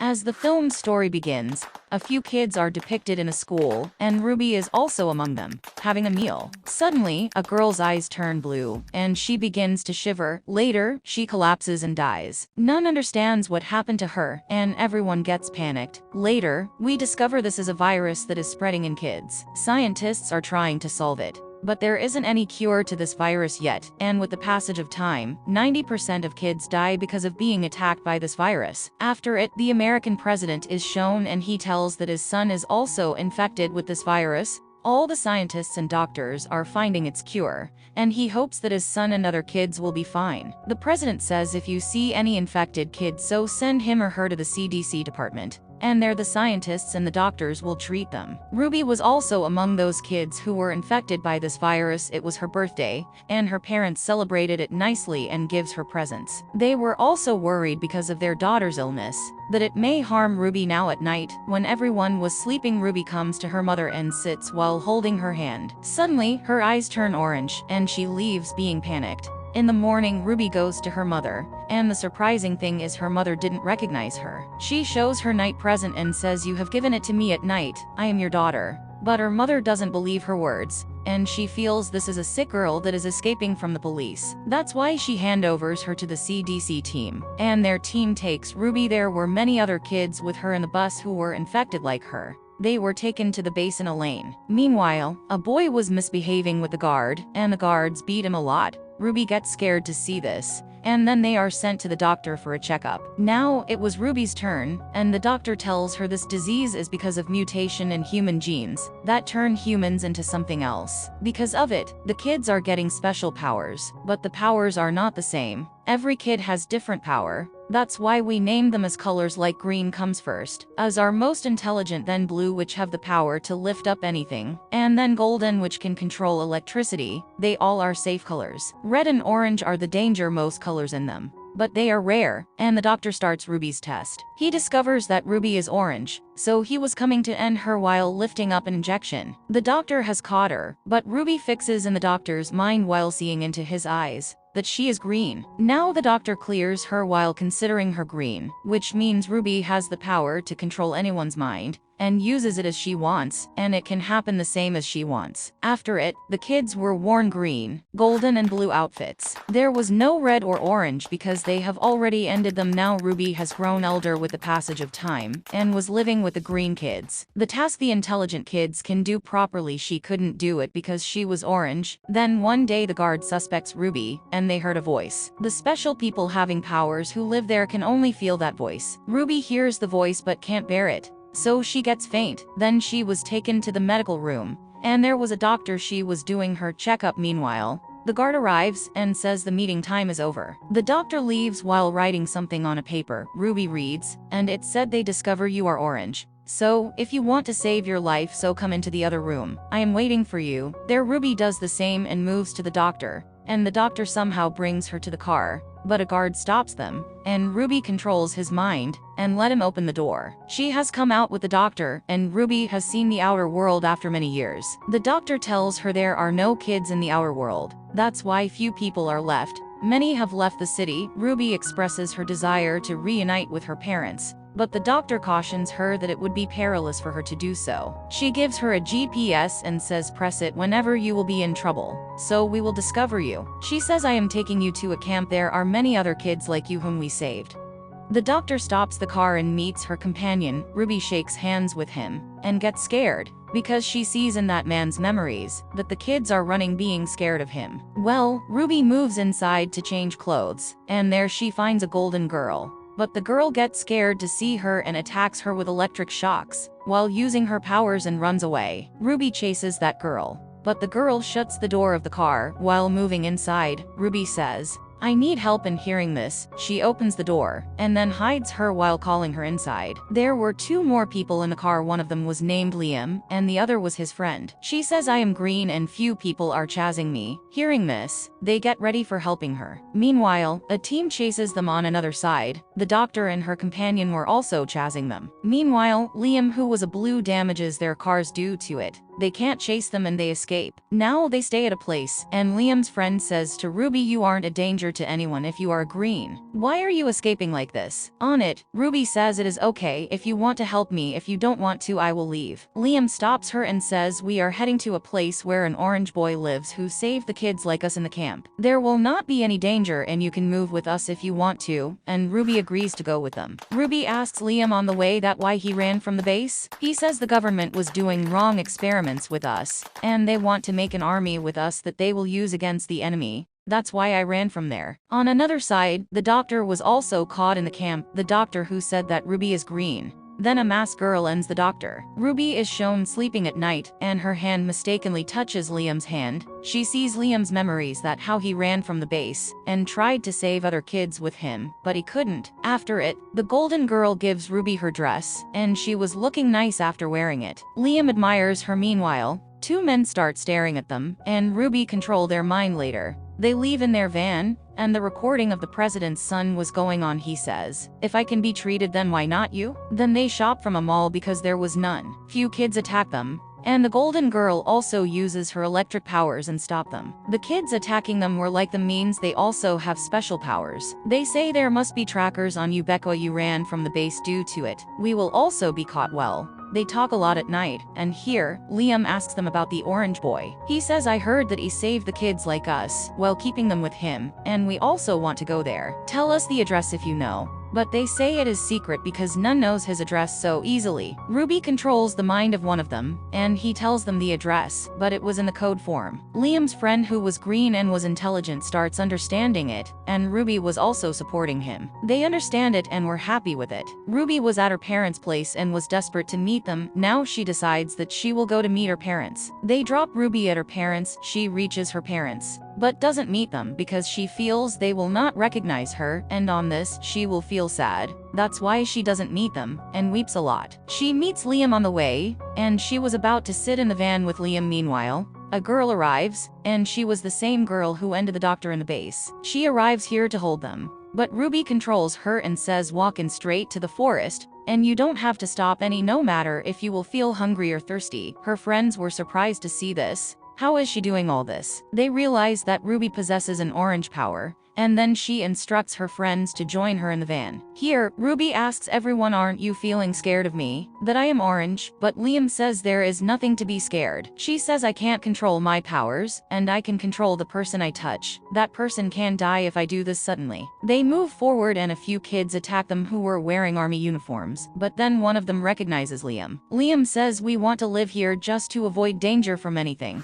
As the film's story begins, a few kids are depicted in a school, and Ruby is also among them, having a meal. Suddenly, a girl's eyes turn blue, and she begins to shiver. Later, she collapses and dies. None understands what happened to her, and everyone gets panicked. Later, we discover this is a virus that is spreading in kids. Scientists are trying to solve it. But there isn't any cure to this virus yet, and with the passage of time, 90% of kids die because of being attacked by this virus. After it, the American president is shown and he tells that his son is also infected with this virus. All the scientists and doctors are finding its cure, and he hopes that his son and other kids will be fine. The president says if you see any infected kids, so send him or her to the CDC department, and there the scientists and the doctors will treat them. Ruby was also among those kids who were infected by this virus. It was her birthday, and her parents celebrated it nicely and gives her presents. They were also worried because of their daughter's illness, that it may harm Ruby. Now at night, when everyone was sleeping, Ruby comes to her mother and sits while holding her hand. Suddenly, her eyes turn orange, and she leaves being panicked. In the morning, Ruby goes to her mother, and the surprising thing is her mother didn't recognize her. She shows her night present and says, "You have given it to me at night, I am your daughter." But her mother doesn't believe her words, and she feels this is a sick girl that is escaping from the police. That's why she handovers her to the CDC team, and their team takes Ruby. There were many other kids with her in the bus who were infected like her. They were taken to the base in a lane. Meanwhile, a boy was misbehaving with the guard, and the guards beat him a lot. Ruby gets scared to see this, and then they are sent to the doctor for a checkup. Now, it was Ruby's turn, and the doctor tells her this disease is because of mutation in human genes that turn humans into something else. Because of it, the kids are getting special powers, but the powers are not the same. Every kid has different power. That's why we named them as colors, like green comes first, as our most intelligent, then blue, which have the power to lift up anything, and then golden, which can control electricity. They all are safe colors. Red and orange are the danger most colors in them, but they are rare, and the doctor starts Ruby's test. He discovers that Ruby is orange, so he was coming to end her while lifting up an injection. The doctor has caught her, but Ruby fixes in the doctor's mind while seeing into his eyes that she is green. Now the doctor clears her while considering her green, which means Ruby has the power to control anyone's mind and uses it as she wants, and it can happen the same as she wants. After it, the kids were worn green, golden and blue outfits. There was no red or orange because they have already ended them. Now Ruby has grown older with the passage of time and was living with the green kids. The task the intelligent kids can do properly, she couldn't do it because she was orange. Then one day the guard suspects Ruby, and they heard a voice. The special people having powers who live there can only feel that voice. Ruby hears the voice but can't bear it, so she gets faint. Then she was taken to the medical room, and there was a doctor. She was doing her checkup. Meanwhile, the guard arrives and says the meeting time is over. The doctor leaves while writing something on a paper. Ruby reads, and it said, "They discover you are orange. So, if you want to save your life, so come into the other room. I am waiting for you." There Ruby does the same and moves to the doctor, and the doctor somehow brings her to the car, but a guard stops them, and Ruby controls his mind and let him open the door. She has come out with the doctor, and Ruby has seen the outer world after many years. The doctor tells her there are no kids in the outer world. That's why few people are left. Many have left the city. Ruby expresses her desire to reunite with her parents, but the doctor cautions her that it would be perilous for her to do so. She gives her a GPS and says, "Press it whenever you will be in trouble, so we will discover you." She says, "I am taking you to a camp. There are many other kids like you whom we saved." The doctor stops the car and meets her companion. Ruby shakes hands with him and gets scared because she sees in that man's memories that the kids are running, being scared of him. Well, Ruby moves inside to change clothes, and there she finds a golden girl. But the girl gets scared to see her and attacks her with electric shocks while using her powers and runs away. Ruby chases that girl, but the girl shuts the door of the car while moving inside. Ruby says, "I need help," and hearing this, she opens the door and then hides her while calling her inside. There were two more people in the car. One of them was named Liam, and the other was his friend. She says, "I am green and few people are chasing me." Hearing this, they get ready for helping her. Meanwhile, a team chases them on another side. The doctor and her companion were also chasing them. Meanwhile, Liam, who was a blue, damages their cars due to it, they can't chase them and they escape. Now they stay at a place, and Liam's friend says to Ruby, you aren't a danger to anyone if you are green. Why are you escaping like this? On it, Ruby says it is okay if you want to help me, if you don't want to I will leave. Liam stops her and says we are heading to a place where an orange boy lives who saved the kids like us in the camp. There will not be any danger and you can move with us if you want to, and Ruby agrees to go with them. Ruby asks Liam on the way that why he ran from the base. He says the government was doing wrong experiments with us, and they want to make an army with us that they will use against the enemy. That's why I ran from there. On another side, the doctor was also caught in the camp, the doctor who said that Ruby is green. Then a masked girl ends the doctor. Ruby is shown sleeping at night, and her hand mistakenly touches Liam's hand. She sees Liam's memories that how he ran from the base, and tried to save other kids with him, but he couldn't. After it, the golden girl gives Ruby her dress, and she was looking nice after wearing it. Liam admires her meanwhile. Two men start staring at them, and Ruby control their mind later. They leave in their van, and the recording of the president's son was going on. He says, if I can be treated then why not you? Then they shop from a mall because there was none. Few kids attack them, and the golden girl also uses her electric powers and stop them. The kids attacking them were like them means they also have special powers. They say there must be trackers on you because you ran from the base due to it. We will also be caught well. They talk a lot at night, and here, Liam asks them about the orange boy. He says I heard that he saved the kids like us, while keeping them with him, and we also want to go there. Tell us the address if you know. But they say it is secret because none knows his address so easily. Ruby controls the mind of one of them, and he tells them the address, but it was in the code form. Liam's friend who was green and was intelligent starts understanding it, and Ruby was also supporting him. They understand it and were happy with it. Ruby was at her parents' place and was desperate to meet them. Now she decides that she will go to meet her parents. They drop Ruby at her parents. She reaches her parents, but doesn't meet them because she feels they will not recognize her, and on this, she will feel sad. That's why she doesn't meet them, and weeps a lot. She meets Liam on the way, and she was about to sit in the van with Liam. Meanwhile, a girl arrives, and she was the same girl who ended the doctor in the base. She arrives here to hold them, but Ruby controls her and says walk in straight to the forest, and you don't have to stop any no matter if you will feel hungry or thirsty. Her friends were surprised to see this. How is she doing all this? They realize that Ruby possesses an orange power, and then she instructs her friends to join her in the van. Here, Ruby asks everyone, aren't you feeling scared of me? That I am orange, but Liam says there is nothing to be scared. She says I can't control my powers, and I can control the person I touch. That person can die if I do this suddenly. They move forward and a few kids attack them who were wearing army uniforms, but then one of them recognizes Liam. Liam says we want to live here just to avoid danger from anything.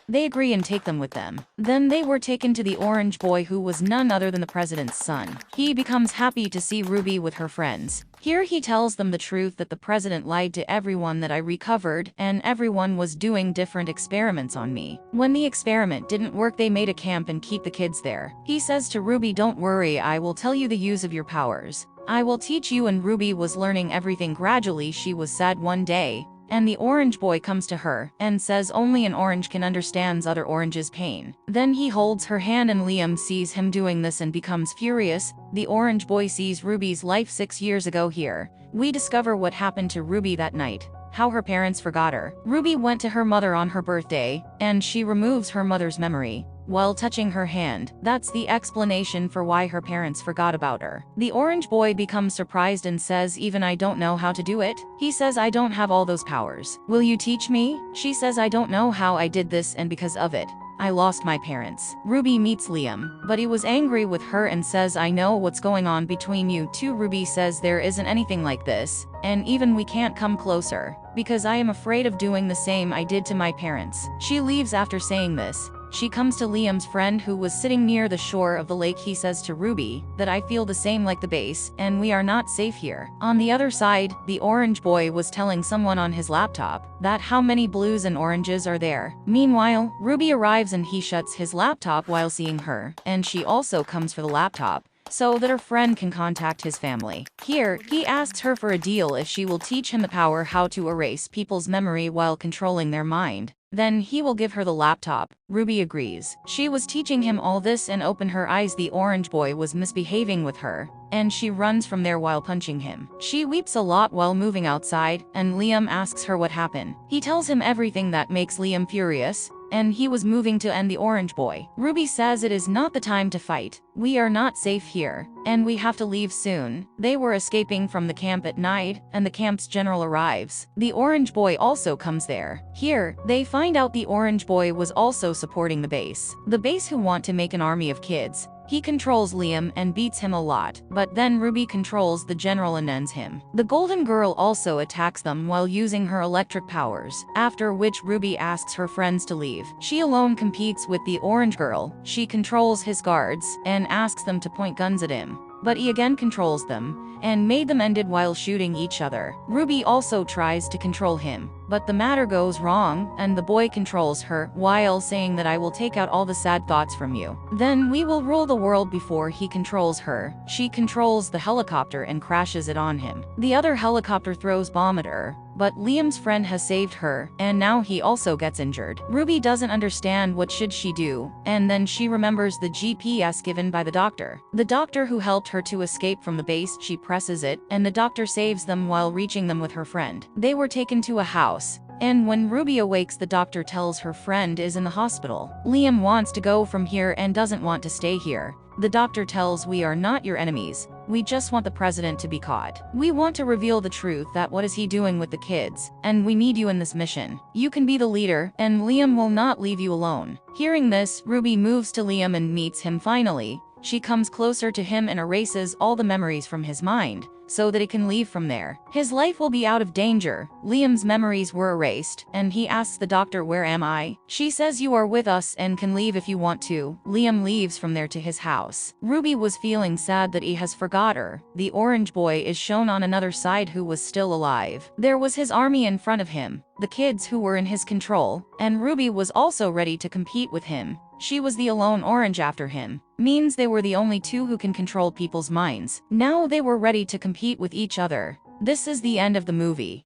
They agree and take them with them. Then they were taken to the orange boy who was none other than the president's son. He becomes happy to see Ruby with her friends. Here he tells them the truth that the president lied to everyone, that I recovered and everyone was doing different experiments on me. When the experiment didn't work, they made a camp and keep the kids there. He says to Ruby, don't worry, I will tell you the use of your powers. I will teach you, and Ruby was learning everything gradually. She was sad one day, and the orange boy comes to her and says only an orange can understands other orange's pain. Then he holds her hand and Liam sees him doing this and becomes furious. The orange boy sees Ruby's life 6 years ago. Here, we discover what happened to Ruby that night, how her parents forgot her. Ruby went to her mother on her birthday, and she removes her mother's memory while touching her hand. That's the explanation for why her parents forgot about her. The orange boy becomes surprised and says, even I don't know how to do it. He says, I don't have all those powers. Will you teach me? She says, I don't know how I did this, and because of it, I lost my parents. Ruby meets Liam, but he was angry with her and says, I know what's going on between you two. Ruby says there isn't anything like this, and even we can't come closer, because I am afraid of doing the same I did to my parents. She leaves after saying this. She comes to Liam's friend who was sitting near the shore of the lake. He says to Ruby that I feel the same like the base, and we are not safe here. On the other side, the orange boy was telling someone on his laptop that how many blues and oranges are there. Meanwhile, Ruby arrives and he shuts his laptop while seeing her, and she also comes for the laptop so that her friend can contact his family. Here, he asks her for a deal if she will teach him the power how to erase people's memory while controlling their mind. then he will give her the laptop. Ruby agrees. She was teaching him all this and opened her eyes. The orange boy was misbehaving with her, and she runs from there while punching him. She weeps a lot while moving outside, and Liam asks her what happened. He tells him everything that makes Liam furious, and he was moving to end the orange boy. Ruby says it is not the time to fight. We are not safe here, and we have to leave soon. They were escaping from the camp at night, and the camp's general arrives. The orange boy also comes there. Here, they find out the orange boy was also supporting the base. The base who want to make an army of kids. He controls Liam and beats him a lot, but then Ruby controls the general and ends him. The golden girl also attacks them while using her electric powers, after which Ruby asks her friends to leave. She alone competes with the orange girl. She controls his guards and asks them to point guns at him, but he again controls them and made them ended while shooting each other. Ruby also tries to control him, but the matter goes wrong, and the boy controls her while saying that I will take out all the sad thoughts from you. Then we will rule the world. Before he controls her, she controls the helicopter and crashes it on him. The other helicopter throws bomb at her, but Liam's friend has saved her, and now he also gets injured. Ruby doesn't understand what should she do, and then she remembers the GPS given by the doctor. The doctor who helped her to escape from the base. She presses it, and the doctor saves them while reaching them with her friend. They were taken to a house, and when Ruby awakes, the doctor tells her friend is in the hospital. Liam wants to go from here and doesn't want to stay here. The doctor tells, we are not your enemies. We just want the president to be caught. We want to reveal the truth that what is he doing with the kids, and we need you in this mission. You can be the leader, and Liam will not leave you alone. Hearing this, Ruby moves to Liam and meets him finally. She comes closer to him and erases all the memories from his mind, so that he can leave from there. His life will be out of danger. Liam's memories were erased, and he asks the doctor, where am I? She says you are with us and can leave if you want to. Liam leaves from there to his house. Ruby was feeling sad that he has forgot her. The orange boy is shown on another side who was still alive. There was his army in front of him, the kids who were in his control, and Ruby was also ready to compete with him. She was the alone orange after him. Means they were the only two who can control people's minds. Now they were ready to compete with each other. This is the end of the movie.